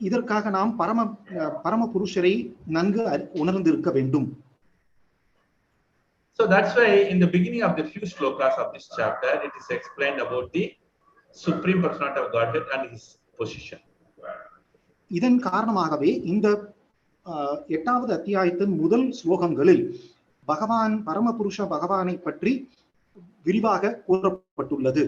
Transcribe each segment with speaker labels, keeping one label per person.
Speaker 1: இதற்காக நாம் பரம புருஷரை நன்கு உணர்ந்திருக்க வேண்டும்.
Speaker 2: So that's why in the beginning of the few slokas of this chapter, it is explained about the Supreme Personality of Godhead and his position.
Speaker 1: இதன் காரணமாகவே இந்த 8வது அத்தியாயத்தின் முதல் ஸ்லோகங்களில் பகவான் பரமபுருஷ பகவானை பற்றி விரிவாக கூறப்பட்டுள்ளது.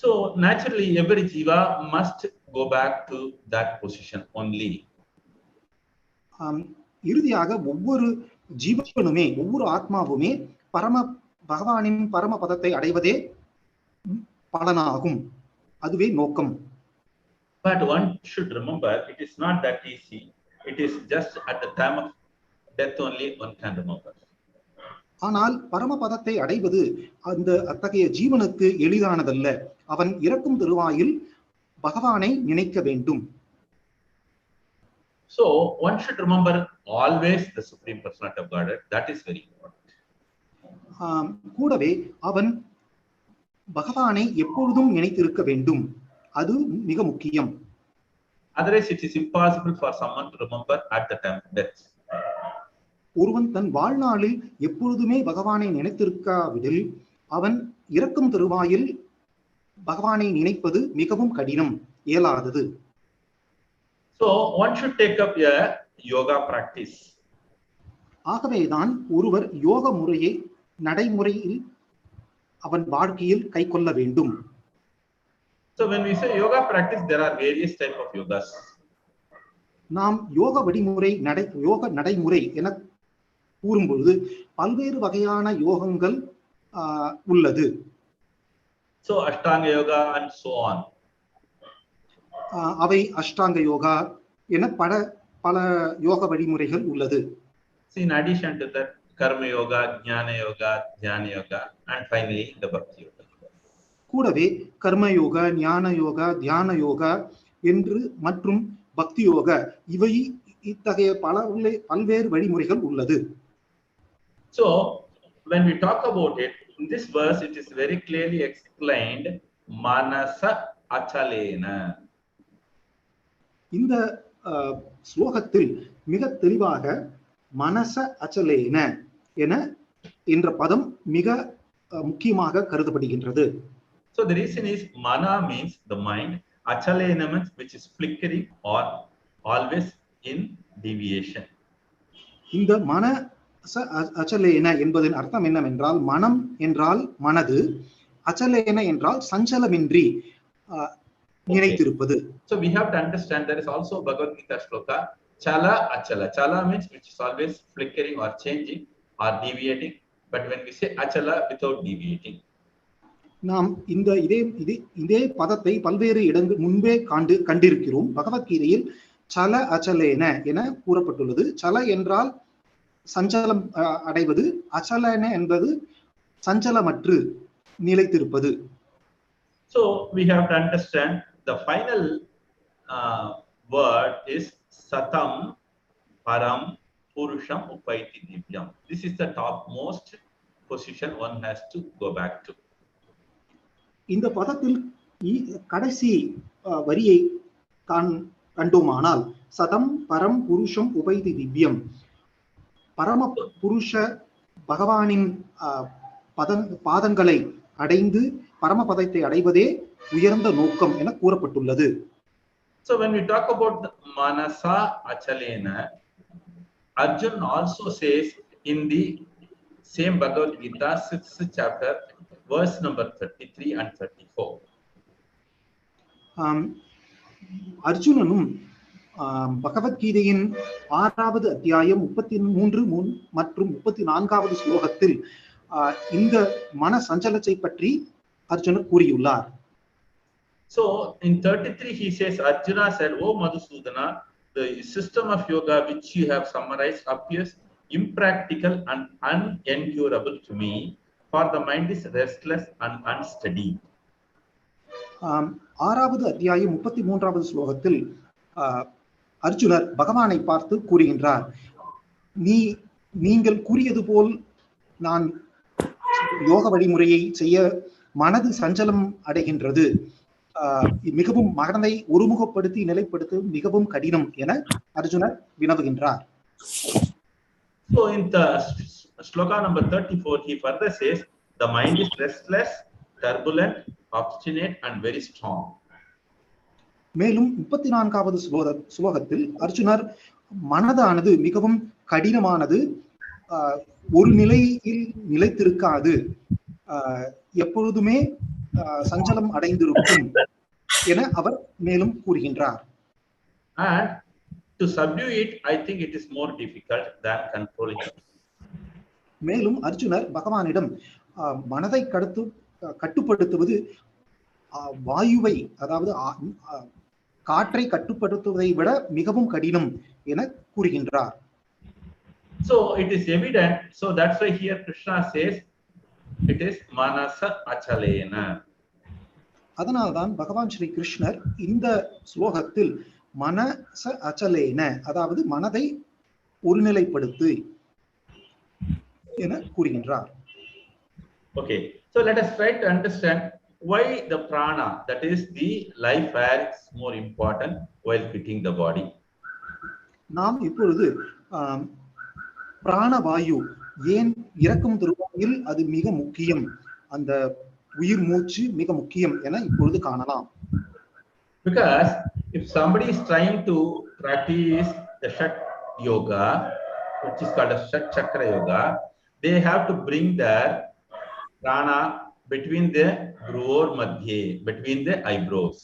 Speaker 2: So naturally every jiva must go back to that position only.
Speaker 1: இறுதியாக ஒவ்வொரு ஜீவனுமே ஒவ்வொரு ஆத்மாவுமே பகவானின் பரம பதத்தை அடைவதே பலனாகும். அதுவே நோக்கம்.
Speaker 2: But one should remember, it is not that easy. It is just at the time of death only one can remember.
Speaker 1: ஆனால் பரமபதத்தை அடைவது அத்தகைய ஜீவனுக்கு எளிதானதல்ல. அவன் இறக்கும் தருவாயில் பகவானை நினைக்க வேண்டும்.
Speaker 2: So one should remember always the Supreme Personality of Godhead. That is very important.
Speaker 1: கூடவே அவன் பகவானை எப்பொழுதும் நினைத்திருக்க வேண்டும். அது மிக முக்கியம்.
Speaker 2: Otherwise it is impossible for someone to remember at the time of death.
Speaker 1: ஒருவன் தன் வாழ்நாளில் எப்பொழுதுமே பகவானை நினைத்திருக்காவிடில் அவன் இறக்கும் தருவாயில் பகவானை நினைப்பது மிகவும் கடினம், இயலாதது.
Speaker 2: So one should take up a yoga practice.
Speaker 1: ஆகவேதான் ஒருவர் யோக முறையை நடைமுறையில் அவன் வாழ்க்கையில் கைக்கொள்ள வேண்டும்.
Speaker 2: So when we say yoga practice, there are various type of yogas.
Speaker 1: நாம் யோக வழிமுறை யோக நடைமுறை என கூறும்பொழுது பல்வேறு வகையான யோகங்கள் உள்ளது.
Speaker 2: So ashtanga yoga and so on.
Speaker 1: அவை அஷ்டாங்க யோகா என பல யோக வழிமுறைகள் உள்ளது.
Speaker 2: In addition to that, karma yoga, jnana yoga, dhyana yoga, and finally the bhakti yoga.
Speaker 1: கூடவே கர்ம யோகா, ஞான யோகா, தியான யோகா என்று மற்றும் பக்தி யோகா இவை இத்தகைய பல்வேறு வழிமுறைகள் உள்ளது.
Speaker 2: So when we talk about it, in this verse it is very clearly explained manasācalena.
Speaker 1: இந்த ஸ்லோகத்தில் மிக தெளிவாக மனச அச்சலேன என்ற பதம் மிக முக்கியமாக கருதப்படுகின்றது.
Speaker 2: So the reason is mana means the mind, acalena means which is flickering or always in deviation.
Speaker 1: இந்த மனச அச்சலேன என்பதன் அர்த்தம் என்னவென்றால் மனம் என்றால் மனது, அச்சலேன என்றால் சஞ்சலமின்றி நினைத்திருப்பது.
Speaker 2: So we have to understand there is also Bhagavad Gita shloka chala achala. Chala means which is always flickering or changing or deviating, but when we say achala, without deviating.
Speaker 1: நாம் இதே பதத்தை பல்வேறு இடங்கள் முன்பே கண்டிருக்கிறோம். பகவத்கீதையில் சல அச்சலேன என கூறப்பட்டுள்ளது. சல என்றால் சஞ்சலம் அடைவது, அச்சலேன என்பது சஞ்சலமற்று நிலைத்திருப்பது.
Speaker 2: So we have to understand the final word is satam, param, puruṣam, upaiti, divyam. This is the topmost position one has to go back to.
Speaker 1: இந்த பதத்தில் கடைசி வரியை கண்டோமானால் சதம் பரம் புருஷம் உபைதி திவ்யம், பரம புருஷ பகவானின் பாதங்களை அடைந்து பரமபதத்தை அடைவதே உயர்ந்த நோக்கம் என கூறப்பட்டுள்ளது.
Speaker 2: So when we talk about the manasācalena, Arjun also says in the same Bhagavad Gita 6th chapter verse number 33 and 34.
Speaker 1: அர்ஜுனனும் பகவத்கீதையின் 6வது அத்தியாயம் 33 மற்றும் 34வது ஸ்லோகத்தில் இந்த மன சஞ்சலத்தை பற்றி அர்ஜுனர் கூறியுள்ளார்.
Speaker 2: So in 33 he says, Arjuna said, "O Madhusudana, the system of yoga which you have summarized appears impractical and unendurable to me, for the mind is restless and unsteady."
Speaker 1: 6வது அத்தியாயம் 33வது ஸ்லோகத்தில் அர்ஜுனர் பகவானை பார்த்து கூறுகின்றார், நீங்கள் கூறியது போல் நான் யோக வழிமுறையை செய்ய மனது சஞ்சலம் அடைகின்றது. மிகவும் மனதை ஒருமுகப்படுத்தி நிலைப்படுத்தும் மிகவும் கடினம் என அர்ஜுனர் வினவுகின்றார்.
Speaker 2: So in the shloka number 34, he further says, the mind is restless, turbulent, obstinate and very strong.
Speaker 1: மேலும் 34வது ஸ்லோகத்தில் அர்ஜுனர் மனதானது மிகவும் கடினமானது, ஒரு நிலையில் நிலைத்திருக்காது, எப்பொழுதுமே சஞ்சலம் அடைந்திருக்கும் என அவர் மேலும் கூறுகின்றார்.
Speaker 2: And to subdue it, I think it is more difficult than controlling it.
Speaker 1: மேலும் அர்ஜுனர் பகவானிடம் மனதை கட்டுப்படுத்துவது வாயுவை, அதாவது காற்றை கட்டுப்படுத்துவதை விட மிகவும் கடினம் என கூறுகின்றார்.
Speaker 2: So it is evident. So that's why here Krishna says it is manasācalena.
Speaker 1: அதனால்தான் பகவான் ஸ்ரீ கிருஷ்ணர் இந்த ஸ்லோகத்தில் manasācalena, அதாவது மனதை ஒருநிலைப்படுத்து என கூறுகின்றார்.
Speaker 2: Okay, so let us try to understand why the prana, that is the life air, is more important while fitting the body.
Speaker 1: நாம் இப்பொழுது பிராணவாயு ஏன் இறக்கும் தருவாயில் அது மிக முக்கியம், அந்த உயிர் மூச்சு மிக முக்கியம் என இப்பொழுது காணலாம்.
Speaker 2: Because if somebody is trying to practice the Shat yoga, which is called a Shat chakra yoga, they have to bring their prana between the bhruvor madhye, between the eyebrows.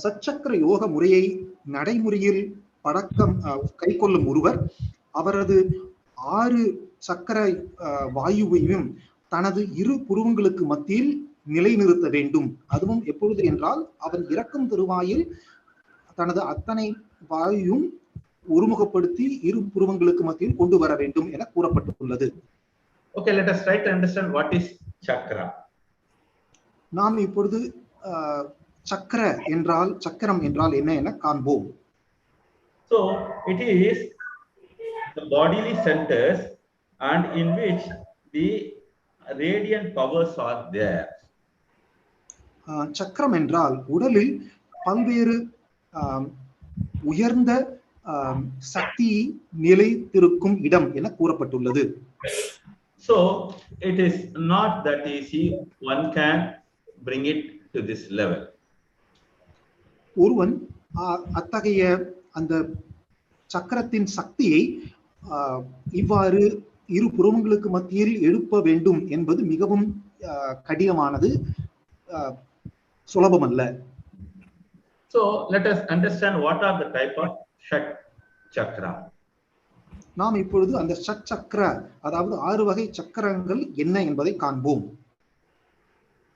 Speaker 1: சச்சக்கர யோக முறையை நடைமுறையில் பழக்கம் கைக்கொள்ளும் ஒருவர் அவரது 6 சக்கர வாயுவையும் தனது இரு புருவங்களுக்கு மத்தியில் நிலைநிறுத்த வேண்டும். அதுவும் எப்பொழுது என்றால் அவன் இறக்கும் தருவாயில் தனது அத்தனை வாயுவும் ஒருமுகப்படுத்தி இரு புருவங்களுக்கு மத்தியில் கொண்டு வர வேண்டும் என கூறப்பட்டுள்ளது.
Speaker 2: Okay, let us try to understand what is chakra.
Speaker 1: நாம் இப்பொழுது சக்கரம் என்றால் என்ன என காண்போம்.
Speaker 2: So it is the bodily centers and in which the radiant powers are there.
Speaker 1: சக்கரம் என்றால் உடலில் பல்வேறு உயர்ந்த சக்தி நிலைத்திருக்கும் இடம் என கூறப்பட்டுள்ளது.
Speaker 2: So it is not that easy, one can bring it to this level.
Speaker 1: ஒருவன் அத்தகைய அந்த சக்கரத்தின் சக்தியை இவ்வாறு இரு புறங்களுக்கு மத்தியில் எழுப்ப வேண்டும் என்பது மிகவும் கடினமானது, சுலபமல்ல.
Speaker 2: So let us understand what are the type of Shat chakra.
Speaker 1: நாம் இப்பொழுது அந்த ஷட் சக்கர, அதாவது 6 வகை சக்கரங்கள் என்ன என்பதை காண்போம்.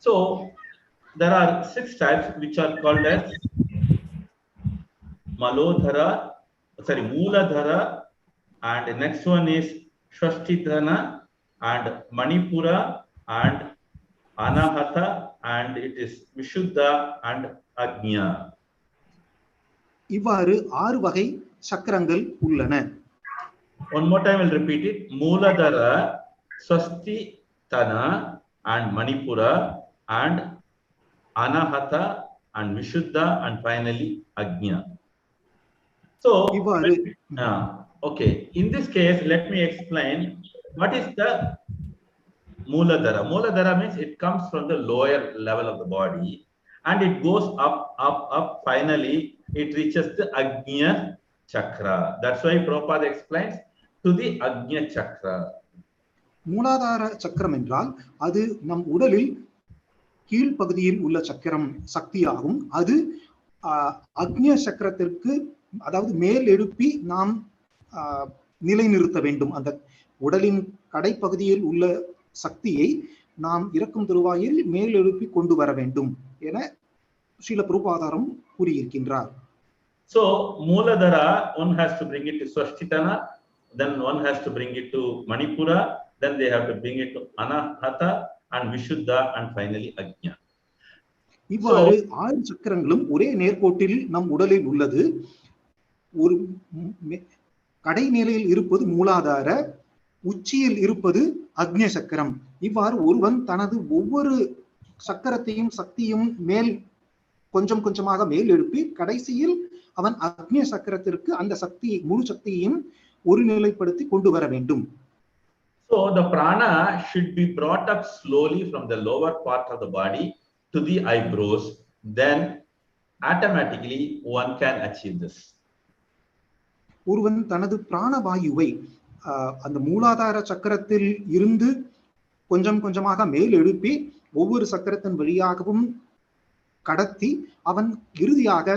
Speaker 2: So there are 6 types which are called as Mooladhara, and the next one is Shvasthidhana and Manipura and Anahata, and it is Vishuddha and Ajna.
Speaker 1: இவ்வாறு 6 வகை சக்கரங்கள் உள்ளன.
Speaker 2: One more time I will repeat it. Mooladhara, Swasthidhana and Manipura and Anahata and Vishuddha and finally Ajna. So okay, in this case let me explain what is the Mooladhara. Mooladhara means it comes from the lower level of the body and it goes up, finally it reaches the Ajna chakra. That's why Prabhupada explains to the Ajna chakra.
Speaker 1: மூலாதார சக்கரம் என்றால் அது நம் உடலில் கீழ்ப்பகுதியில் உள்ள சக்கரம் சக்தியாகும். அது அக்ஞ சக்கரத்திற்கு, அதாவது மேல் எழுப்பி நாம் நிலைநிறுத்த வேண்டும். அந்த உடலின் கடைப்பகுதியில் உள்ள சக்தியை நாம் இறக்கும் தருவாயில் மேல் எழுப்பி கொண்டு வர வேண்டும் என ஸ்ரீல பிரபுபாதாரம் கூறியிருக்கின்றார்.
Speaker 2: So Mooladhara, one has to bring it to Swasthidhana, then one has to bring it to Manipura, then they have to bring it to Anahata and Vishuddha and finally Ajna.
Speaker 1: இவ்வாறு 6 சக்கரங்களும் ஒரே நேர்கோட்டில் நம் உடலில் உள்ளது. ஒரு கடைநிலையில் இருப்பது மூலாதார, உச்சியில் இருப்பது அக்ஞ சக்கரம். இவ்வாறு ஒருவன் தனது ஒவ்வொரு சக்கரத்தையும் சக்தியும் மேல் கொஞ்சம் கொஞ்சமாக மேல் எழுப்பி கடைசியில் அவன் அக்னிய சக்கரத்திற்கு அந்த சக்தி முழு சக்தியையும் ஒருநிலைப்படுத்தி கொண்டு வர வேண்டும்.
Speaker 2: So the prana should be brought up slowly from the lower part of the body to the eyebrows. Then automatically one can achieve this.
Speaker 1: ஒருவன் தனது பிராணவாயுவை அந்த மூலாதார சக்கரத்தில் இருந்து கொஞ்சம் கொஞ்சமாக மேல் எழுப்பி ஒவ்வொரு சக்கரத்தின் வழியாகவும் கடத்தி அவன் இறுதியாக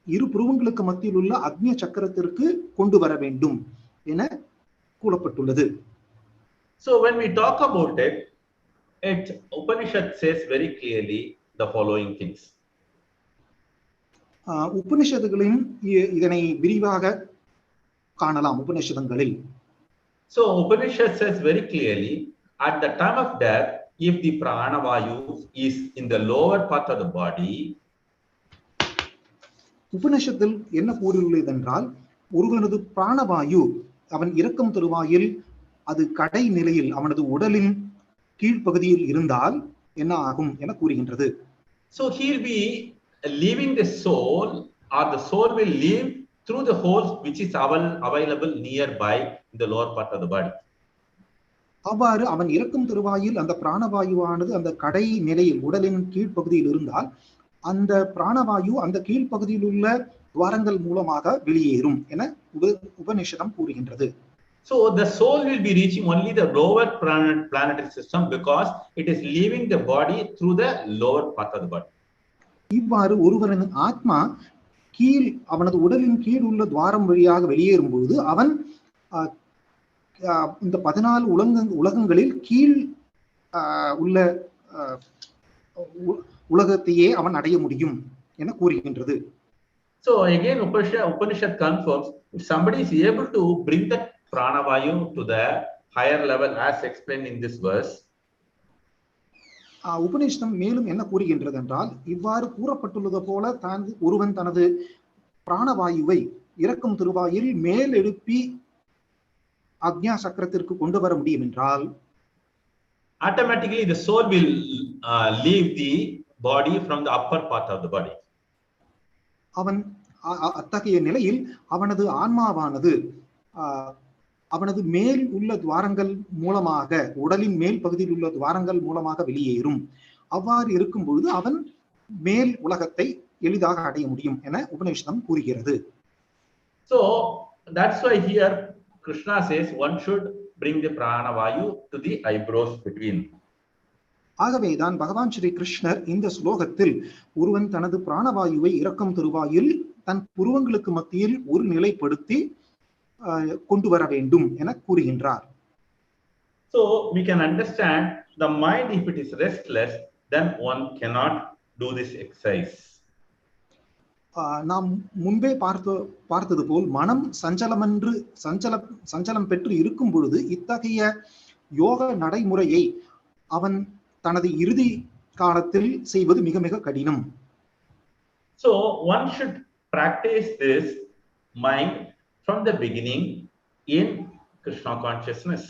Speaker 1: இரு புருவங்களுக்கு மத்தியில் உள்ள அக்னிய சக்கரத்திற்கு கொண்டு வர வேண்டும் என கூறப்பட்டுள்ளது.
Speaker 2: So when we talk about it, Upanishad says very clearly the following things.
Speaker 1: உபனிஷத்துகளின் இதனை விரிவாக காணலாம் உபனிஷதங்களில்.
Speaker 2: So Upanishad says very clearly, at the time of death, if the prana vayu is in the lower part of the body,
Speaker 1: உபனிஷத்தில் என்ன கூறியுள்ளது என்றால், ஒருவனது பிராணவாயு அவன் இறக்கும் தருவாயில் அது கடை நிலையில் அவனது உடலின் கீழ்ப்பகுதியில் இருந்தால் என்ன ஆகும் என கூறுகின்றது.
Speaker 2: So he'll be leaving the soul, or the soul will leave through the holes which is available nearby in the lower part of the body.
Speaker 1: அவ்வாறு அவன் இறக்கும் தருவாயில் அந்த பிராணவாயுவானது அந்த கடை நிலையில் உடலின் கீழ்ப்பகுதியில் இருந்தால் அந்த பிராணவாயு அந்த கீழ்ப்பகுதியில் உள்ள துவாரங்கள் மூலமாக வெளியேறும் என உபநிஷதம் கூறுகின்றது.
Speaker 2: So the soul will be reaching only the lower planetary system because it is leaving the body through the lower part of the body.
Speaker 1: இவ்வாறு ஒருவரின் ஆத்மா கீழ் அவனது உடலின் கீழ் உள்ள துவாரம் வழியாக வெளியேறும் பொழுது அவன் இந்த 14 உலகங்களில் கீழ் உள்ள உலகத்தையே அவன் அடைய முடியும் என கூறுகின்றது.
Speaker 2: So again Upanishad confirms, if somebody is able to bring the pranavayu to the higher level as explained in this verse,
Speaker 1: உபநிஷதம் மேலும் என்ன கூறுகின்றது என்றால், இவ்வாறு கூறப்பட்டுள்ளது போல ஒருவன் தனது பிராணவாயுவை இறக்கும் திருவாயில் மேல் எழுப்பி அக்ஞா சக்கரத்திற்கு கொண்டு வர முடியும் என்றால்
Speaker 2: automatically the soul will leave the body from the upper part of the body.
Speaker 1: அவன் அத்தகைய நிலையில் அவனது ஆன்மாவானது அவனது மேல் உள்ள துவாரங்கள் மூலமாக உடலின் மேல் பகுதியில் உள்ள துவாரங்கள் மூலமாக வெளியேறும். அவ்வாறு இருக்கும் பொழுது அவன் மேல் உலகத்தை எளிதாக அடைய முடியும் என உபநிஷதம் கூறுகிறது.
Speaker 2: So that's why here Krishna says one should bring the pranavayu to the eyebrows between.
Speaker 1: ஆகவேதான் பகவான் ஸ்ரீ கிருஷ்ணர் இந்த ஸ்லோகத்தில் ஒருவன் தனது பிராணவாயுவை இறக்கும் தருவாயில் தன் புருவங்களுக்கு மத்தியில் ஒரு நிலைப்படுத்தி கொண்டு வர வேண்டும் என கூறுகின்றார்.
Speaker 2: So we can understand the mind, if it is restless, then one cannot do this exercise.
Speaker 1: நாம் முன்பே பார்த்தது போல் மனம் சஞ்சலம் பெற்று இருக்கும் பொழுது இத்தகைய யோக நடைமுறையை அவன் தனது இறுதி காலத்தில் செய்வது மிக மிக கடினம்.
Speaker 2: So one should practice this mind from the beginning in Krishna consciousness.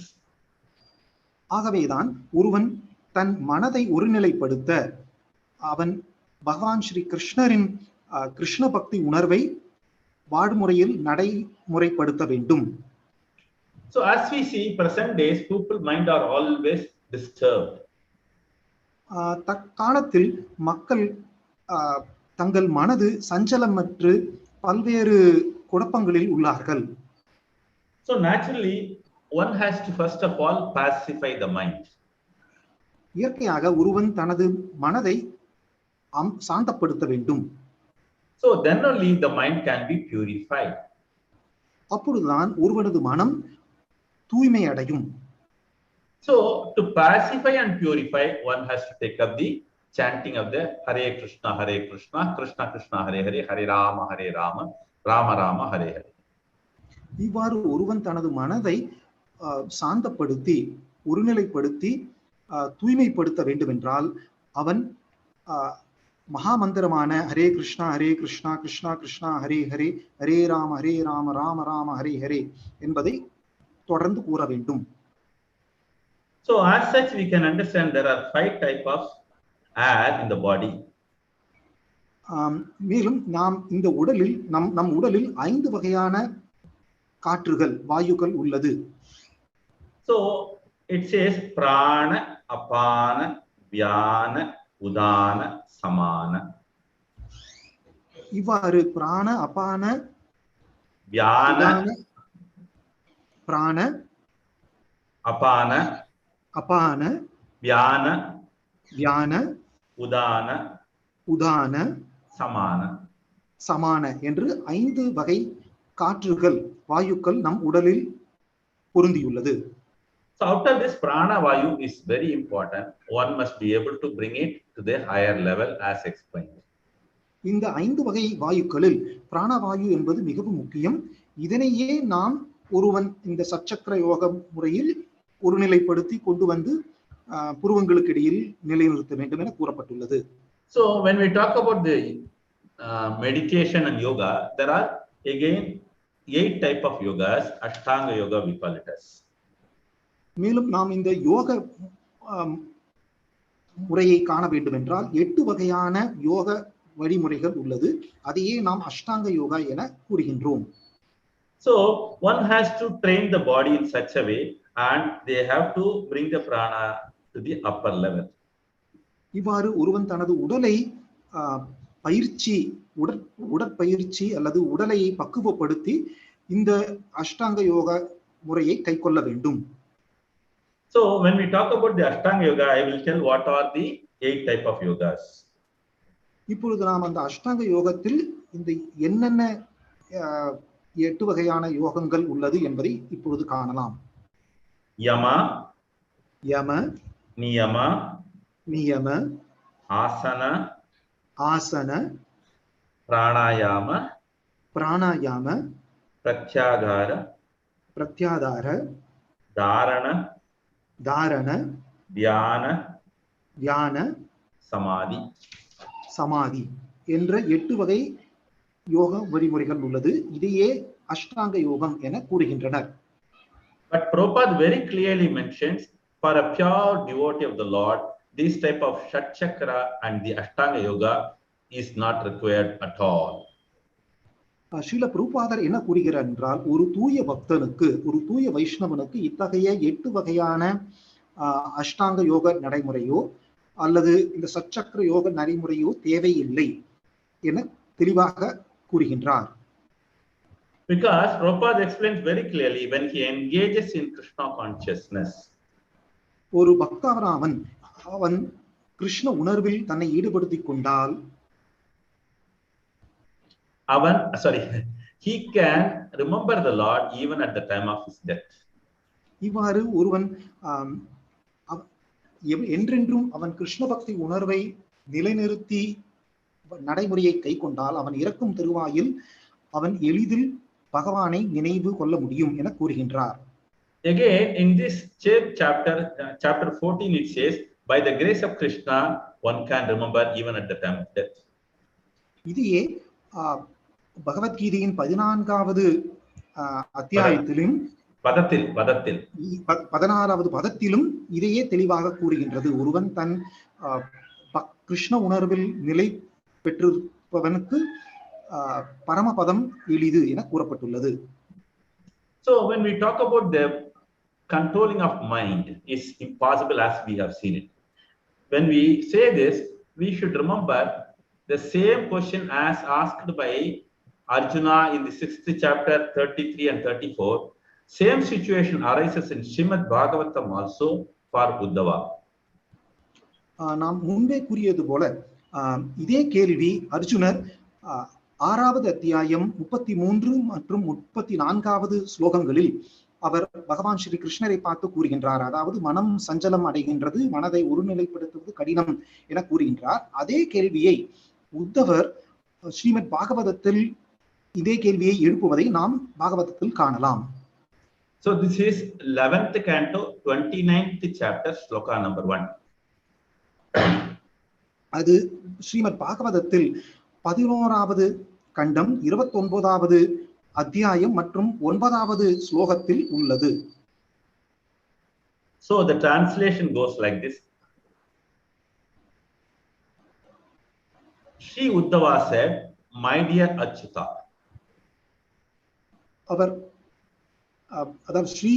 Speaker 1: ஆகவேதான் ஒருவன் தன் மனதை ஒருநிலைப்படுத்த அவன் பகவான் ஸ்ரீ கிருஷ்ணரின் கிருஷ்ண பக்தி உணர்வை வாழ்முறையில் நடைமுறைப்படுத்த வேண்டும்.
Speaker 2: So as we see present days, people mind are always disturbed.
Speaker 1: தற்காலத்தில் மக்கள் தங்கள் மனது சஞ்சலமற்று பல்வேறு குழப்பங்களில் உள்ளார்கள்.
Speaker 2: So naturally one has to first of all pacify the mind.
Speaker 1: இயற்கையாக ஒருவன் தனது மனதை சாந்தப்படுத்த வேண்டும்.
Speaker 2: So then only the mind can be purified.
Speaker 1: அப்பொழுதுதான் ஒருவனது மனம் தூய்மை அடையும்.
Speaker 2: So to pacify and purify, one has to take up the chanting of the Hare Krishna, Krishna Krishna, Hare Hare, Hare Rama, Rama Rama, Hare Hare.
Speaker 1: இவ்வாறு ஒருவன் தனது மனதை சாந்தப்படுத்தி ஒருநிலைப்படுத்தி தூய்மைப்படுத்த வேண்டும் என்றால் அவன் மகாமந்திரமான ஹரே கிருஷ்ணா கிருஷ்ணா கிருஷ்ணா ஹரே ஹரே, ஹரே ராம ராம ராம ஹரே ஹரே என்பதை தொடர்ந்து கூற வேண்டும்.
Speaker 2: So as such we can understand there are 5 types of air in the body.
Speaker 1: மேலும் நாம் இந்த உடலில் நம் உடலில் 5 வகையான காற்றுகள் வாயுக்கள் உள்ளது.
Speaker 2: So it says prāṇa, apāna, vyāna, udāna, samāna.
Speaker 1: இவ்வாறு பிராண அபான
Speaker 2: vyāna,
Speaker 1: பிராண
Speaker 2: apāna,
Speaker 1: அபான
Speaker 2: vyāna,
Speaker 1: vyana
Speaker 2: udāna,
Speaker 1: உதான
Speaker 2: samāna.
Speaker 1: சமான என்று 5 வகை காற்றுகள் வாயுக்கள் நம் உடலில் பொருந்தியுள்ளது.
Speaker 2: So out of this prana vayu is very important. One must be able to bring it to the higher level as explained.
Speaker 1: இந்த 5 வகை வாயுக்களில் பிராணவாயு என்பது மிகவும் முக்கியம். இதனையே நாம் ஒருவன் இந்த சச்சக்கர யோக முறையில் ஒருநிலைப்படுத்தி கொண்டு வந்து புருவங்களுக்கு இடையில் நிலைநிறுத்த வேண்டும் என கூறப்பட்டுள்ளது.
Speaker 2: So when we talk about the meditation and yoga, there are again 8 type of yogas. Ashtanga yoga we call it as.
Speaker 1: மேலும் நாம் இந்த யோக முறையை காண வேண்டும் என்றால் 8 வகையான யோக வழிமுறைகள் உள்ளது. அதையே நாம் அஷ்டாங்க யோகா என கூறுகின்றோம்.
Speaker 2: So one has to train the body in such a way and they have to bring the prana to the upper level.
Speaker 1: இவ்வாறு ஒருவன் தனது உடலை பயிற்சி உடற்பயிற்சி அல்லது உடலை பக்குவப்படுத்தி இந்த அஷ்டாங்க யோக முறையை கைக்கொள்ள வேண்டும்.
Speaker 2: So when we talk about the ashtanga yoga, I will tell what are the 8 type of yogas.
Speaker 1: இப்பொழுது நாம் அந்த அஷ்டாங்க யோகத்தில் இந்த என்னென்ன 8 வகையான யோகங்கள் உள்ளது என்பதை இப்பொழுது காணலாம்.
Speaker 2: Yama,
Speaker 1: யம,
Speaker 2: niyama,
Speaker 1: நியம,
Speaker 2: asana,
Speaker 1: ஆசன,
Speaker 2: pranayama,
Speaker 1: pranayama,
Speaker 2: pratyagara,
Speaker 1: பிரத்யாதார,
Speaker 2: dharana,
Speaker 1: தாரண,
Speaker 2: dhyana,
Speaker 1: தியான,
Speaker 2: samadhi.
Speaker 1: சமாதி என்ற 8 வகை யோக வழிமுறைகள் உள்ளது. இதையே அஷ்டாங்க யோகம் என கூறுகின்றனர்.
Speaker 2: But Prabhupada very clearly mentions for a pure devotee of the Lord, this type of Shat Chakra and the Ashtanga Yoga is not required at all.
Speaker 1: Srila பிரபுபாதர் என்ன கூறுகிறார் என்றால், ஒரு தூய பக்தனுக்கு, ஒரு தூய வைஷ்ணவனுக்கு இத்தகைய 8 வகையான அஷ்டாங்க யோக நடைமுறையோ அல்லது இந்த சச்சக்கர யோக நடைமுறையோ தேவையில்லை என தெளிவாக கூறுகின்றார்.
Speaker 2: Because Prabhupada explains very clearly when he engages in Krishna consciousness.
Speaker 1: ஒரு பக்தவன் அவன் கிருஷ்ண உணர்வில் தன்னை ஈடுபடுத்திக் கொண்டால்
Speaker 2: he can remember the Lord even at the time of his death.
Speaker 1: இவ்வாறு ஒருவன் என்றென்றும் அவன் கிருஷ்ண பக்தி உணர்வை நிலைநிறுத்தி நடைமுறையை கை கொண்டால் அவன் இறக்கும் தருவாயில் அவன் எளிதில் பகவானை நினைவு கொள்ள முடியும் என கூறுகின்றார்.
Speaker 2: Again in this chapter 14 it says, by the grace of Krishna one can remember even at the time of death. இதையே
Speaker 1: பகவத்கீதையின் 14வது அத்தியாயத்திலும் 16வது பதத்திலும் இதையே தெளிவாக கூறுகின்றது. ஒருவன் தன் கிருஷ்ண உணர்வில் நிலை பெற்றிருப்பவனுக்கு பரமபதம் எளிது என கூறப்பட்டுள்ளது.
Speaker 2: So when we talk about the controlling of mind is impossible as we have seen it. When we say this, we should remember the same question as asked by Arjuna in the 6th chapter 33 and 34. Same situation arises in Srimad Bhagavatam also for Uddhava.
Speaker 1: நாம் முன்பே கூறியது போல இதே கேள்வி அர்ஜுனர் 6வது அத்தியாயம் 33 மற்றும் 34வது ஸ்லோகங்களில் அவர் பகவான் ஸ்ரீ கிருஷ்ணரை பார்த்து கூறுகின்றார். அதாவது மனம் சஞ்சலம் அடைகின்றது, மனதை ஒருநிலைப்படுத்துவது கடினம் என கூறுகின்றார். அதே கேள்வியை உத்தவர் ஸ்ரீமத் பாகவதத்தில் இதே கேள்வியை எழுப்புவதை நாம் பாகவதத்தில் காணலாம்.
Speaker 2: So this is 11th canto 29th chapter sloka number 1.
Speaker 1: அது ஸ்ரீமத் பாகவதத்தில் 11வது கண்டம் 29வது அத்தியாயம் மற்றும் 9வது ஸ்லோகத்தில் உள்ளது.
Speaker 2: So the translation goes like this. Sri Uddhava said, "My dear Achyuta."
Speaker 1: அவர் அதாவது ஸ்ரீ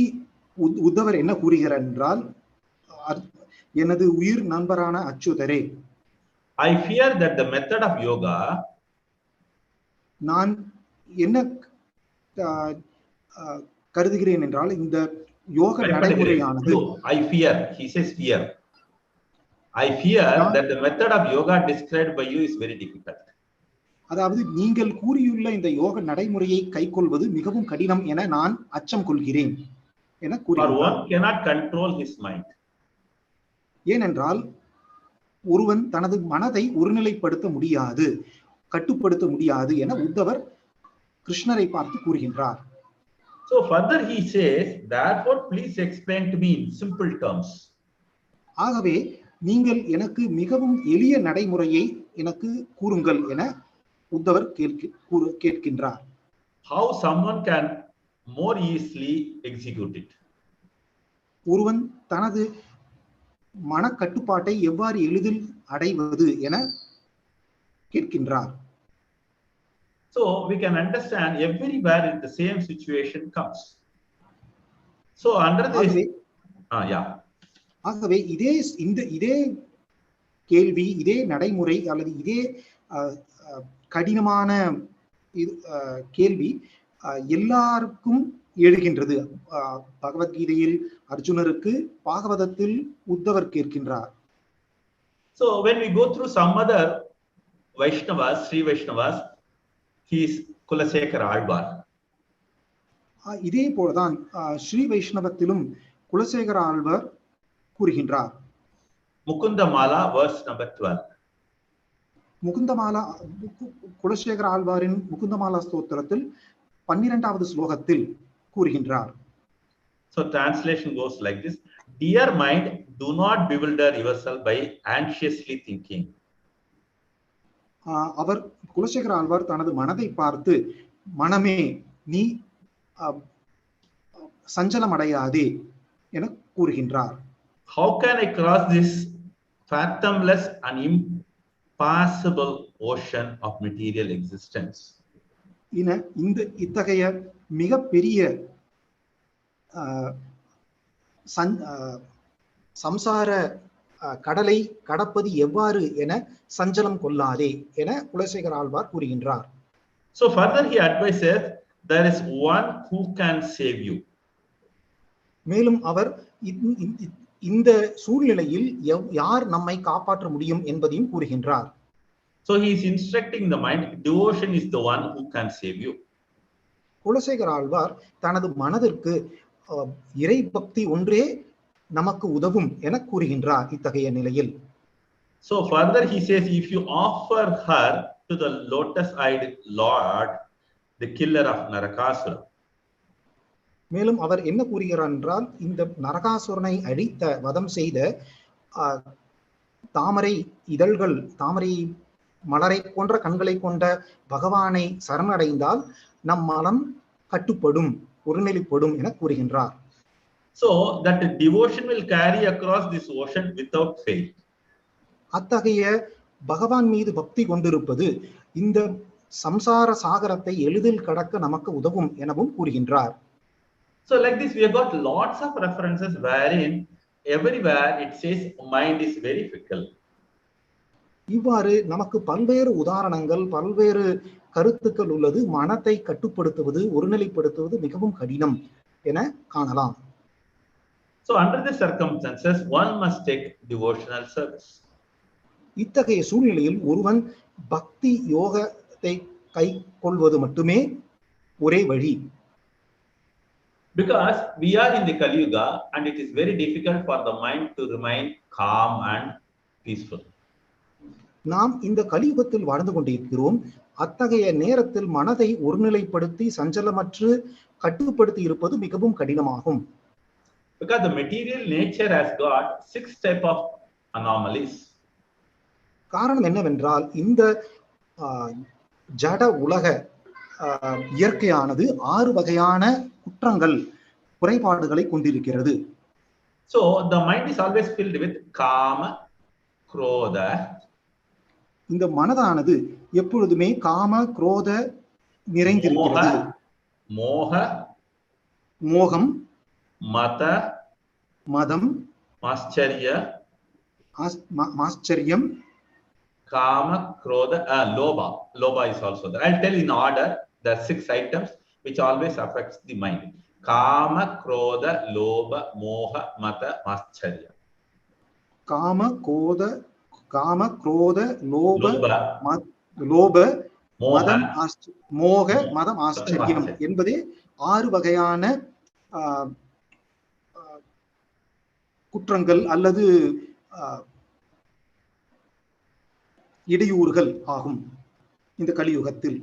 Speaker 1: உத்தவர் என்ன கூறுகிறார் என்றால், எனது உயிர் நண்பரான அச்சுதரே,
Speaker 2: I fear that the method of yoga,
Speaker 1: நான் என்ன கருதுகிறேன் என்றால், இந்த யோக நடைமுறையானது,
Speaker 2: I fear, he says fear. I fear that the method of yoga described by you is very difficult.
Speaker 1: அதாவது நீங்கள் கூறியுள்ள இந்த யோக நடைமுறையை கைக்கொள்வது மிகவும் கடினம் என நான் அச்சம் கொள்கிறேன் என கூறுகிறார்.
Speaker 2: One cannot control his mind.
Speaker 1: ஏனென்றால் ஒருவன் தனது மனதை ஒருநிலைப்படுத்த முடியாது, கட்டுப்படுத்த முடியாது என உத்தவர் கிருஷ்ணரை பார்த்து கூறுகின்றார்.
Speaker 2: So further he says, therefore please explain to me in simple terms.
Speaker 1: ஆகவே நீங்கள் எனக்கு மிகவும் எளிய நடைமுறையை எனக்கு கூறுங்கள் என உத்தவர் கேட்கின்றார்.
Speaker 2: How someone can more easily execute it.
Speaker 1: ஒருவன் தனது மனக்கட்டுப்பாட்டை எவ்வாறு எளிதில் அடைவது என கேட்கின்றார்.
Speaker 2: So we can understand everywhere in the same situation comes. So under this,
Speaker 1: ஆகவே இதே கேள்வி, இதே நடைமுறை அல்லது இதே கடினமான கேள்வி எல்லாருக்கும் எழுகின்றது. பகவத்கீதையில் அர்ஜுனருக்கு, பாகவதத்தில் உத்தவர் கேட்கின்றார்.
Speaker 2: So when we go through some other Vaishnavas, Sri Vaishnavas, he is Kulasekara Alvar.
Speaker 1: இதே போலதான் ஸ்ரீ வைஷ்ணவத்திலும் குலசேகர ஆழ்வார் கூறுகின்றார்.
Speaker 2: Mukundamala verse number 12.
Speaker 1: முகுந்தமாலா, குலசேகர ஆழ்வாரின் முகுந்தமாலா ஸ்தோத்திரத்தில் 12வது ஸ்லோகத்தில் கூறுகின்றார்.
Speaker 2: So translation goes like this: Dear mind, do not bewilder yourself by anxiously thinking.
Speaker 1: அவர் குலசேகர ஆழ்வார் தனது மனதை பார்த்து, மனமே நீ சஞ்சலம் அடையாதே என கூறுகின்றார்.
Speaker 2: How can I cross this fathomless and impassable ocean of material existence?
Speaker 1: இத்தகைய மிகப்பெரிய சம்சார கடலை கடப்பது எவ்வாறு என சஞ்சலம் கொள்ளாதே என குலசேகர ஆழ்வார் கூறுகின்றார்.
Speaker 2: So further he advises, there is one who can save you.
Speaker 1: மேலும் அவர் இந்த சூழ்நிலையில் யார் நம்மை காப்பாற்ற முடியும் என்பதையும் கூறுகின்றார்.
Speaker 2: So he is instructing the mind, devotion is the one who can save you.
Speaker 1: Kulasekara Alvar தனது மனதிற்கு இறை பக்தி ஒன்றே நமக்கு உதவும் என கூறுகின்றார். இத்தகைய நிலையில்
Speaker 2: So further he says, if you offer her to the lotus-eyed Lord, the killer of Narakasura.
Speaker 1: மேலும் அவர் என்ன கூறுகிறார் என்றால், இந்த நரகாசுரனை அழித்த, வதம் செய்த தாமரை இதழ்கள், தாமரை மலரை போன்ற கண்களை கொண்ட பகவானை சரணடைந்தால் நம் மனம் கட்டுப்படும், ஒருநிலைப்படும் என கூறுகின்றார்.
Speaker 2: So that devotion will carry across this ocean without fail.
Speaker 1: அத்தகைய பகவான் மீது பக்தி கொண்டிருப்பது இந்த சம்சார சாகரத்தை எளிதில் கடக்க நமக்கு உதவும் எனவும் கூறுகின்றார்.
Speaker 2: So like this, we have got lots of references wherein everywhere it says mind is very fickle.
Speaker 1: இவ்வாறு நமக்கு பல்வேறு உதாரணங்கள், பல்வேறு கருத்துக்கள் உள்ளது. மனத்தை கட்டுப்படுத்துவது, ஒருநிலைப்படுத்துவது மிகவும் கடினம் என காணலாம்.
Speaker 2: So under the circumstances, one must take devotional service.
Speaker 1: இத்தகைய சூழ்நிலையில் ஒருவன் பக்தி யோகத்தை கை கொள்வது மட்டுமே ஒரே வழி.
Speaker 2: Because we are in the Kali Yuga and it is very difficult for the mind to remain calm and peaceful.
Speaker 1: நாம் இந்த கலியுகத்தில் வாழ்ந்து கொண்டிருக்கிறோம். அத்தகைய நேரத்தில் மனதை ஒருநிலைப்படுத்தி சஞ்சலமற்று கட்டுப்படுத்தி இருப்பது மிகவும் கடினமாகும்.
Speaker 2: Because the material nature has got 6 types of anomalies.
Speaker 1: காரணம் என்னவென்றால், இந்த ஜட உலக இயற்கையானது 6 வகையான குற்றங்கள், குறைபாடுகளை கொண்டிருக்கிறது.
Speaker 2: So the mind is always filled with kama, krodha,
Speaker 1: இந்த மனதானது எப்பொழுதுமே காம குரோத நிறைந்திருக்கிறது. மோகம், மதம், ஆச்சரியம்,
Speaker 2: Kama, Krodha, Loba is also there. I'll tell in order the 6 items which always affects the mind. Kama, Krodha, Loba, Moha, Mata, Mascharya.
Speaker 1: Kama, Krodha, Loba, மதம், மோக, மதம், ஆச்சரியம் என்பதே 6 வகையான குற்றங்கள் அல்லது இடையூறுகள் ஆகும் இந்த கலியுகத்தில்.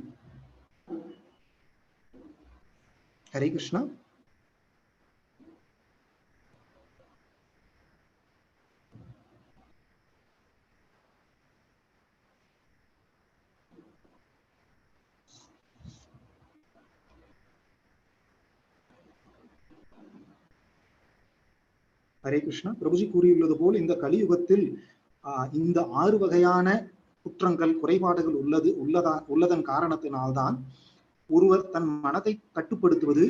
Speaker 1: ஹரே கிருஷ்ணா. ஹரே கிருஷ்ணா. பிரபுஜி கூறியுள்ளது போல் இந்த கலியுகத்தில் இந்த 6 வகையான குற்றங்கள், குறைபாடுகள் உள்ளதன் காரணத்தினால்தான் ஒருவர் தன் மனதை கட்டுப்படுத்துவது,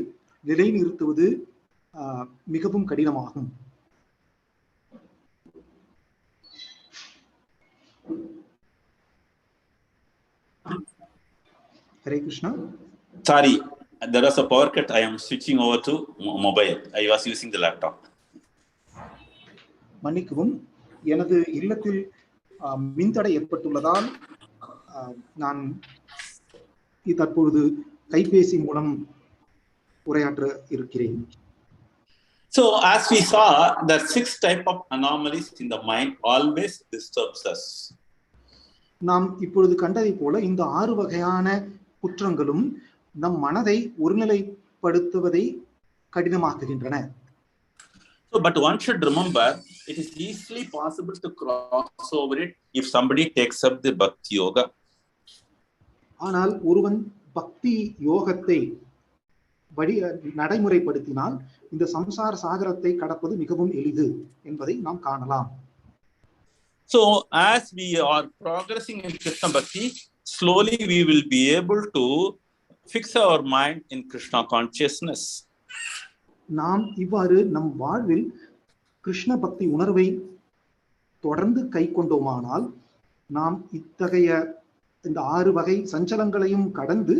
Speaker 1: நிலைநிறுத்துவது மிகவும் கடினமாகும். Hare Krishna.
Speaker 3: Sorry, there was a power cut. I am switching over to mobile. I was using the laptop.
Speaker 1: மன்னிக்கவும், எனது இல்லத்தில் மின்தடை ஏற்பட்டுள்ளதால் நான் தற்பொழுது கைபேசி மூலம் உரையாற்ற இருக்கிறேன்.
Speaker 3: So as we saw, there are 6 types of anomalies in the mind always disturbs us.
Speaker 1: நாம் இப்பொழுது கண்டதை போல இந்த 6 வகையான குற்றங்களும் நம் மனதை ஒருநிலைப்படுத்துவதை கடினமாக்குகின்றன.
Speaker 3: So, but one should remember, it is easily possible to cross over it if somebody takes up the bhakti yoga.
Speaker 1: ஆனால் ஒருவன் பக்தி யோகத்தை நடைமுறைப்படுத்தினால் இந்த சம்சார சாகரத்தை கடப்பது மிகவும் எளிது என்பதை நாம் காணலாம்.
Speaker 3: So, as we are progressing in Krishna Bhakti, slowly we will be able to fix our mind in Krishna consciousness.
Speaker 1: நாம் இவ்வாறு நம் வாழ்வில் கிருஷ்ண பக்தி உணர்வை தொடர்ந்து கை கொண்டோமானால் நாம் இத்தகைய இந்த 6 வகை சஞ்சலங்களையும் கடந்து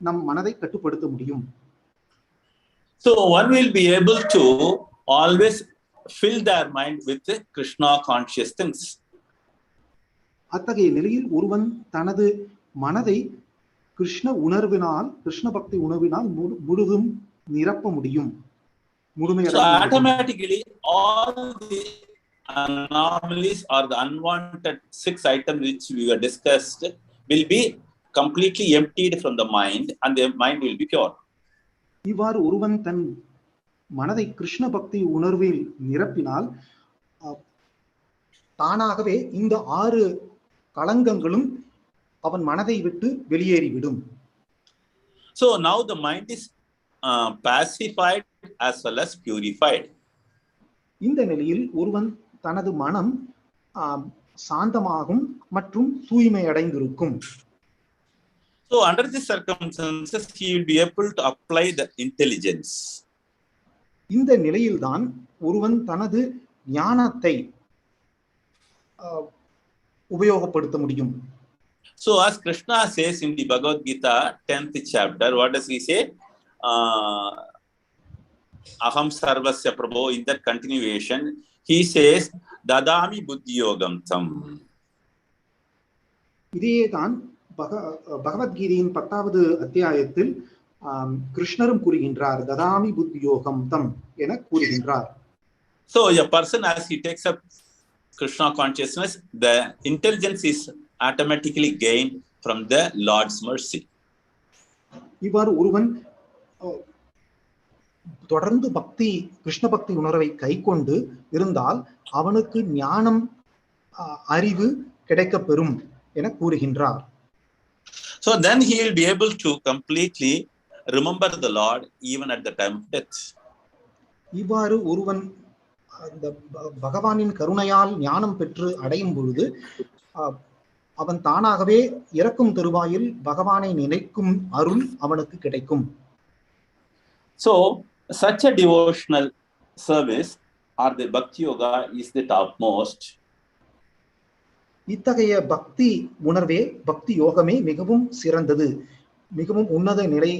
Speaker 1: நம் மனதை கட்டுப்படுத்த முடியும்.
Speaker 3: So one will be able to always fill their mind with Krishna conscious things.
Speaker 1: அத்தகைய நிலையில் ஒருவன் தனது மனதை கிருஷ்ண உணர்வினால், கிருஷ்ண பக்தி உணர்வினால் முழுதும் நிரப்ப முடியும்.
Speaker 3: So automatically all the anomalies or the unwanted 6 items which we were discussed will be completely emptied from the mind and the mind will be pure.
Speaker 1: இவ்வாறு ஒருவன் தன் மனதை கிருஷ்ண பக்தி உணர்வில் நிரப்பினால் தானாகவே இந்த 6 களங்கங்களும் அவன் மனதை விட்டு வெளியேறிவிடும்.
Speaker 3: So now the mind is pacified as well as purified.
Speaker 1: இந்த நிலையில் ஒருவன் தனது மனம் சாந்தமாகும் மற்றும் தூய்மை அடைந்திருக்கும்.
Speaker 3: So under these circumstances he will be able to apply the intelligence.
Speaker 1: இந்த நிலையில்தான் ஒருவன் தனது ஞானத்தை உபயோகப்படுத்த முடியும்.
Speaker 3: So as Krishna says in the Bhagavad Gita 10th chapter, what does he say? Aham sarvasya prabho. In that continuation he says dadami buddhi yogam tam.
Speaker 1: இதேதான் பகவத்கீதையின் 10வது அத்தியாயத்தில் கிருஷ்ணரும் கூறுகின்றார், ததாமி புத்தி யோகம் தம் என கூறுகின்றார்.
Speaker 3: So a person as he takes up Krishna consciousness, the intelligence is automatically gained from the Lord's mercy.
Speaker 1: இவ்வாறு ஒருவன் தொடர்ந்து கிருஷ்ண பக்தி உணர்வை கை கொண்டு இருந்தால் அவனுக்கு ஞானம், அறிவு கிடைக்கப் பெறும் என கூறுகின்றார்.
Speaker 3: So then he will be able to completely remember the Lord even at the time of death.
Speaker 1: இவ்வாறு ஒருவன் அந்த பகவானின் கருணையால் ஞானம் பெற்று அடையும் பொழுது அவன் தானாகவே இறக்கும் தருவாயில் பகவானை நினைக்கும் அருள் அவனுக்கு கிடைக்கும்.
Speaker 3: So such a devotional service or the bhakti yoga is the topmost.
Speaker 1: இத்தகைய பக்தி உணர்வே பக்தி யோகமே மிகவும் சிறந்தது, மிகவும் உன்னத நிலை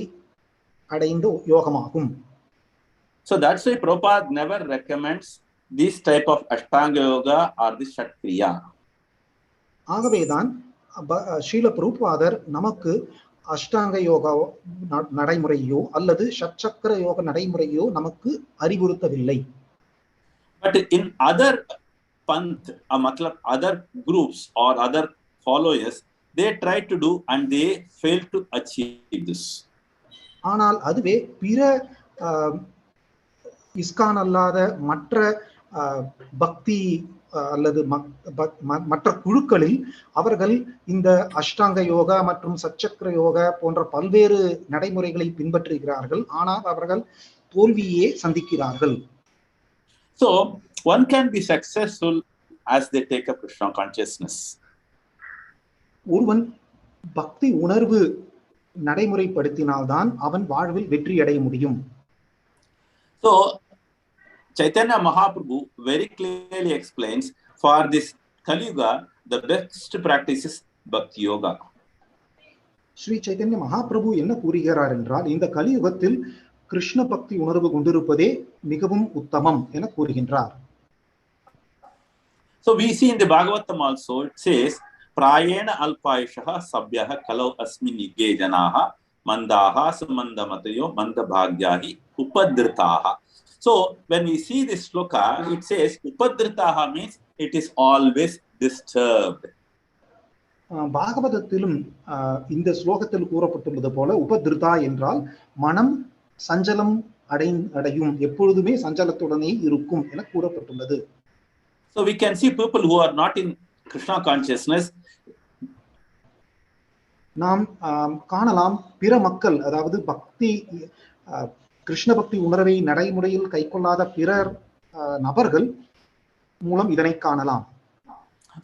Speaker 1: அடைந்த யோகமாகும்.
Speaker 3: So that's why Prabhupada never recommends this type of ashtanga yoga or the shatkriya.
Speaker 1: ஆகவேதான் ஸ்ரீல பிரபுபாதர் நமக்கு அஷ்டாங்க யோகா நடைமுறையோ அல்லது ஷட்சக்கர யோக நடைமுறையோ நமக்கு அறிவுறுத்தவில்லை.
Speaker 3: But in other panth, other groups or other followers, they try to do and they fail to achieve this.
Speaker 1: ஆனால் அதுவே பிற ISKCON அல்லாத மற்ற பக்தி அல்லது மற்ற குழுக்களில் அவர்கள் இந்த அஷ்டாங்க யோகா மற்றும் சச்சக்கர யோகா போன்ற பல்வேறு நடைமுறைகளை பின்பற்றுகிறார்கள், ஆனால் அவர்கள் தோல்வியே சந்திக்கிறார்கள்.
Speaker 3: So one can be successful as they take up Krishna consciousness.
Speaker 1: ஒருவன் பக்தி உணர்வு நடைமுறைப்படுத்தினால்தான் அவன் வாழ்வில் வெற்றி அடைய முடியும்.
Speaker 3: So Chaitanya Mahaprabhu very clearly explains for this Kali Yuga the best practice is bhakti yoga.
Speaker 1: Sri Chaitanya Mahaprabhu என்ன கூறுகிறார் என்றால், இந்த கலியுகத்தில் கிருஷ்ண பக்தி உணர்வு கொண்டிருப்பதே மிகவும் உத்தமம் என கூறுகின்றார்.
Speaker 3: So we see in the Bhagavatam also it says prāṇa-kāle sabhyaha kalau asmin yuge janaha mandaha sumandamatayo mandabhagyahi upadritaha. So when we see this shloka, it says upadritaha means it is always disturbed.
Speaker 1: பாகவதத்திலும் இந்த ஸ்லோகத்தில் கூறப்பட்டுள்ளது போல உபதிருதா என்றால் மனம் சஞ்சலம் அடையும், எப்பொழுதுமே சஞ்சலத்துடனே இருக்கும் என கூறப்பட்டுள்ளது.
Speaker 3: So we can see people who are not in Krishna consciousness.
Speaker 1: நாம் காணலாம் பிற மக்கள், அதாவது பக்தி கிருஷ்ண பக்தி உணர்வை நடைமுறையில் கைக்கொள்ளாத பிறர் நபர்கள் மூலம் இதனை காணலாம்.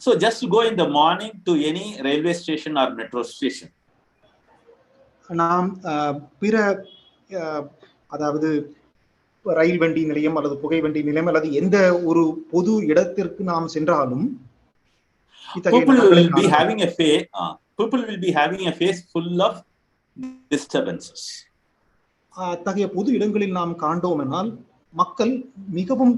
Speaker 3: So just go in the morning to any railway station or metro station.
Speaker 1: நாம் பிற அதாவது ரயில் வண்டி நிலையம் அல்லது புகை வண்டி நிலையம் அல்லது எந்த ஒரு பொது இடத்திற்கு நாம் சென்றாலும்
Speaker 3: people will be having a face full of disturbances.
Speaker 1: அத்தகைய பொது இடங்களில் நாம் காண்டோம் என்றால் மக்கள் மிகவும்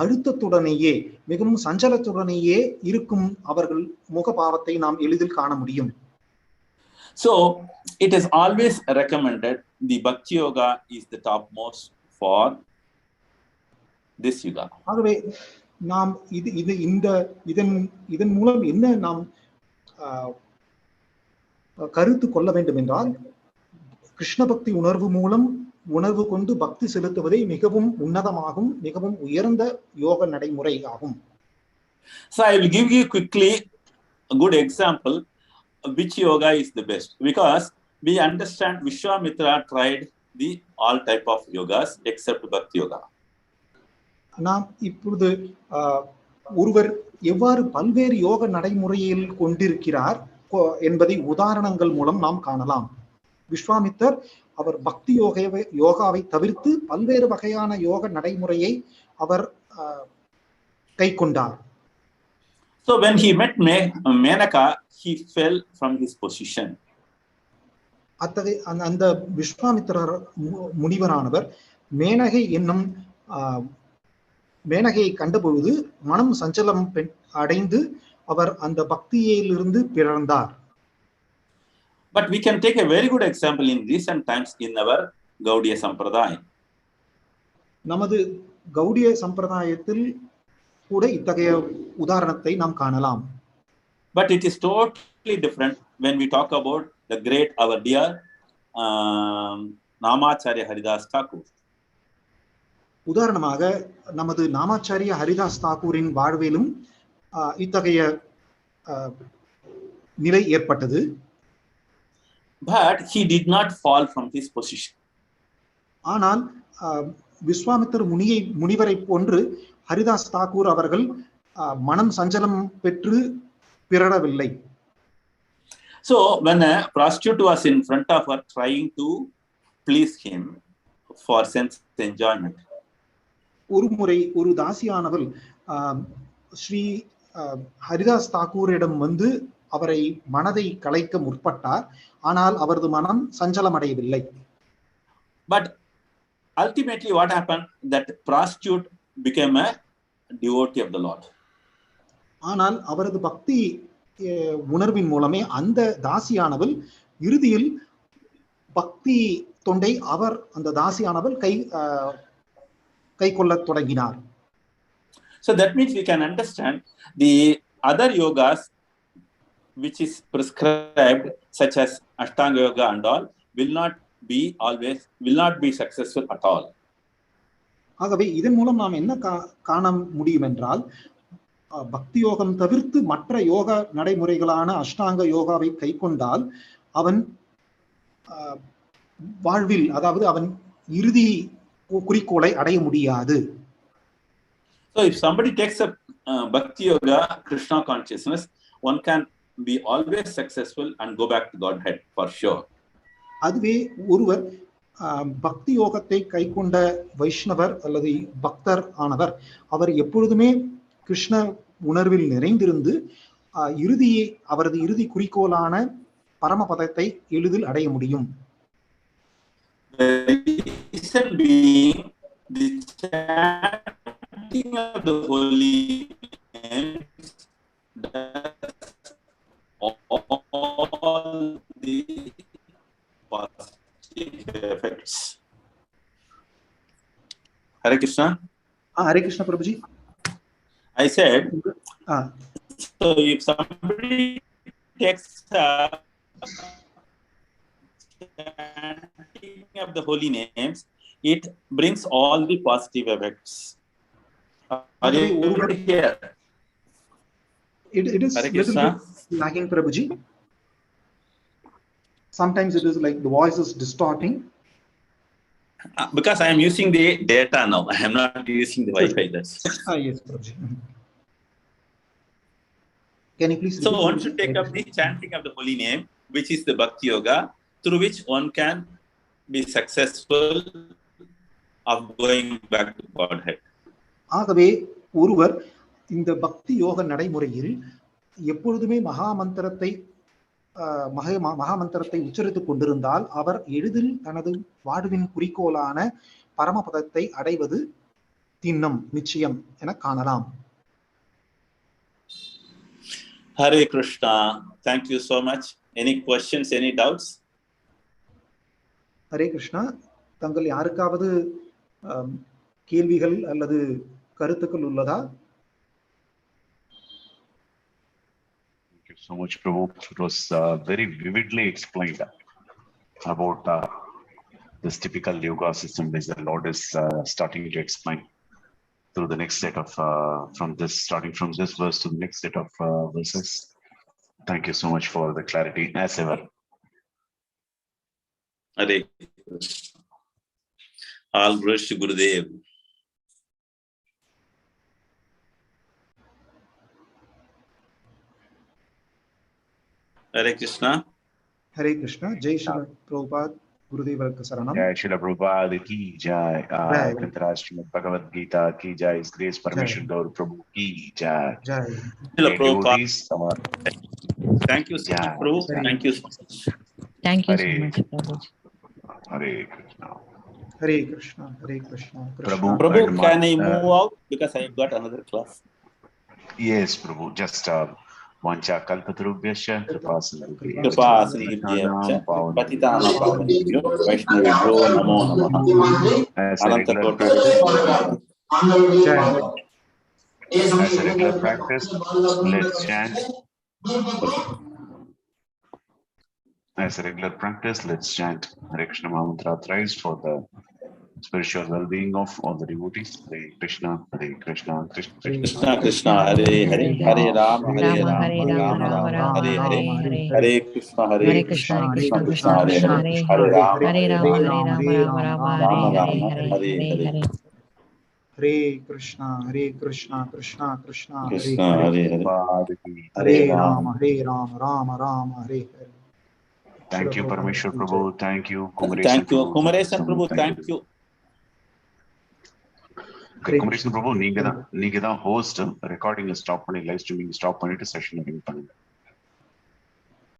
Speaker 1: அழுத்தத்துடனேயே மிகவும் சஞ்சலத்துடனேயே இருக்கும் அவர்கள் முகபாவத்தை நாம் எளிதில் காண முடியும்.
Speaker 3: So it is always recommended the bhakti yoga is the topmost for this yuga.
Speaker 1: ஆகவே நாம் இதன் மூலம் என்ன நாம் கருத்து கொள்ள வேண்டும் என்றால், கிருஷ்ண பக்தி உணர்வு கொண்டு பக்தி செலுத்துவதே மிகவும் உன்னதமாகும், மிகவும் உயர்ந்த யோக நடைமுறை ஆகும்.
Speaker 3: So I will give you quickly a good example which yoga is the best, because we understand Vishwamitra tried the all type of yogas except bhakti yoga.
Speaker 1: நாம் இப்பொழுது ஒருவர் எவ்வாறு பல்வேறு யோக நடைமுறையில் கொண்டிருக்கிறார் என்பதை உதாரணங்கள் மூலம் நாம் காணலாம். விஸ்வாமித்தர் அவர் பக்தி யோகாவை தவிர்த்து பல்வேறு வகையான யோக நடைமுறையை அவர் கை கொண்டார்.
Speaker 3: So when he met Menaka, he fell from his position.
Speaker 1: அந்த விஸ்வாமித்திரர் முனிவரானவர் மேனகையை கண்டபொழுது மனம் சஞ்சலம் அடைந்து அவர் அந்த பக்தியிலிருந்து பிறந்தார்.
Speaker 3: But we can take a very good example in recent times in our Gaudiya Sampradaya.
Speaker 1: நமது கௌடிய சம்பிரதாயத்தில் கூட இத்தகைய உதாரணத்தை நாம் காணலாம்.
Speaker 3: But it is totally different when we talk about the great, our dear Namacharya Haridas Thakur.
Speaker 1: உதாரணமாக நமது நாமாச்சாரிய ஹரிதாஸ் தாக்கூரின் வாழ்விலும் இத்தகைய நிலை ஏற்பட்டது.
Speaker 3: But he did not fall from his position.
Speaker 1: ஆனால் விஸ்வாமித்திர முனிவரை போன்று ஹரிதாஸ் தாக்கூர் அவர்கள் மனம் சஞ்சலம் பெற்று பிறழவில்லை.
Speaker 3: So when a prostitute was in front of her trying to please him for sense enjoyment,
Speaker 1: ஒரு முறை ஒரு தாசியானவள் ஸ்ரீ ஹரிதாஸ் தாக்கூரிடம் வந்து அவரை மனதை கலைக்க முற்பட்டார். ஆனால் அவரது மனம் சஞ்சலமடையவில்லை.
Speaker 3: But ultimately what happened? That prostitute became a devotee of the Lord.
Speaker 1: ஆனால் அவரது பக்தி உணர்வின் மூலமே அந்த தாசியானவள் இறுதியில் பக்தி தொண்டை அந்த தாசியானவள் கை கொள்ளத் தொடங்கினார்.
Speaker 3: So that means we can understand the other yogas which is prescribed, such as Ashtanga yoga and all, will not be successful at all.
Speaker 1: ஆகவே இதன் மூலம் நாம் என்ன காண முடியும் என்றால், பக்தி யோகம் தவிர்த்து மற்ற யோக நடைமுறைகளான அஷ்டாங்க யோகாவை கை கொண்டால் அவன் வாழ்வில், அதாவது அவன் இறுதி குறிக்கோளை அடைய முடியாது.
Speaker 3: So if somebody takes up bhakti yoga, Krishna consciousness, one can be always successful and go back to Godhead for sure.
Speaker 1: அதுவே ஒருவர் பக்தி யோகத்தை கை கொண்ட வைஷ்ணவர் அல்லது பக்தர் ஆனவர், அவர் எப்பொழுதுமே கிருஷ்ண உணர்வில் நிறைந்திருந்து அவரது இறுதி குறிக்கோளான பரமபதத்தை எளிதில் அடைய முடியும்.
Speaker 3: The reason being, the chanting of the holy names does all the positive effects. Hare Krishna.
Speaker 1: Hare Krishna, Prabhuji.
Speaker 3: I said, so if somebody takes chanting of the holy names, it brings all the positive effects. Are you here?
Speaker 1: It is little bit lagging, Prabhuji. Sometimes it is like the voice is distorting.
Speaker 3: Because I am using the data now. I am not using the Wi-Fi. Yes,
Speaker 1: Prabhuji. Can you please?
Speaker 3: So one should take up the chanting of the holy name, which is the bhakti yoga, through which one can be successful of going back to Godhead.
Speaker 1: ஆகவே ஒருவர் இந்த பக்தி யோக நடைமுறையில் எப்பொழுதுமே மகாமந்திரத்தை உச்சரித்துக் கொண்டிருந்தால் அவர் எளிதில் தனது வாழ்வின் குறிக்கோளான பரமபதத்தை அடைவது நிச்சயம் என காணலாம்.
Speaker 3: Hare Krishna. Thank you so much. Any questions, any doubts?
Speaker 1: Hare Krishna. தங்கள் யாருக்காவது கேள்விகள் அல்லது கருத்துக்கள் உள்ளதா?
Speaker 4: Thank you so much, Prabhu. It was very vividly explained about this typical yoga system which the Lord is starting to explain through the next set of starting from this verse to the next set of verses. Thank you so much for the clarity as ever.
Speaker 3: Hare Krishna. All glories to Gurudev. Hare Krishna.
Speaker 1: Hare Krishna. Jai Shri Prabhupada. Gurudev ka saranam.
Speaker 4: Jai Shri Prabhupada ki jai. Kantarashtra Bhagavad Gita ki jai. His Grace Parameshwara Gaura Prabhu ki jai.
Speaker 1: Jai.
Speaker 3: Shri Prabhupada. Thank you so much, Prabhu. Thank you so much.
Speaker 5: Thank you so much, Prabhu.
Speaker 4: Hare Krishna.
Speaker 1: Hare Krishna. Hare Krishna.
Speaker 3: Prabhu, can I move out because I have got another class?
Speaker 4: Yes, Prabhu. Just vancha kalpatarubhyascha
Speaker 3: kripasinibhyascha patitānaṁ pavanebhyo vaishnavebhyo namo namaha. Ananta
Speaker 4: As a regular practice, let's chant. As a regular practice, let's chant Hare Krishna mantra thrice for the spiritual well-being of all the devotees. Hare Krishna, Hare Krishna, Krishna
Speaker 3: Krishna Krishna, Hare Hare, Hare Rama, Hare Rama, Rama Rama, Hare Hare, Hare Krishna, Hare Krishna, Krishna Krishna, Hare Hare, Hare Rama, Hare Rama, Rama Rama, Hare Hare.
Speaker 1: Hare Krishna, Krishna Krishna, Hare
Speaker 3: Krishna
Speaker 1: Hare,
Speaker 3: Hare Hare.
Speaker 1: Hare Rama, Rama Rama, Hare Hare.
Speaker 4: Thank you, Parameshwara Prabhu. Thank you, Kumaresan
Speaker 3: Thank you,
Speaker 4: Prabhu.
Speaker 3: Kumaresan Prabhu. Thank you.
Speaker 4: Kumaresan Prabhu, நீங்க தான் host. Recording stop பண்ணி live streaming stop பண்ணிட்டு session பண்ணுங்க.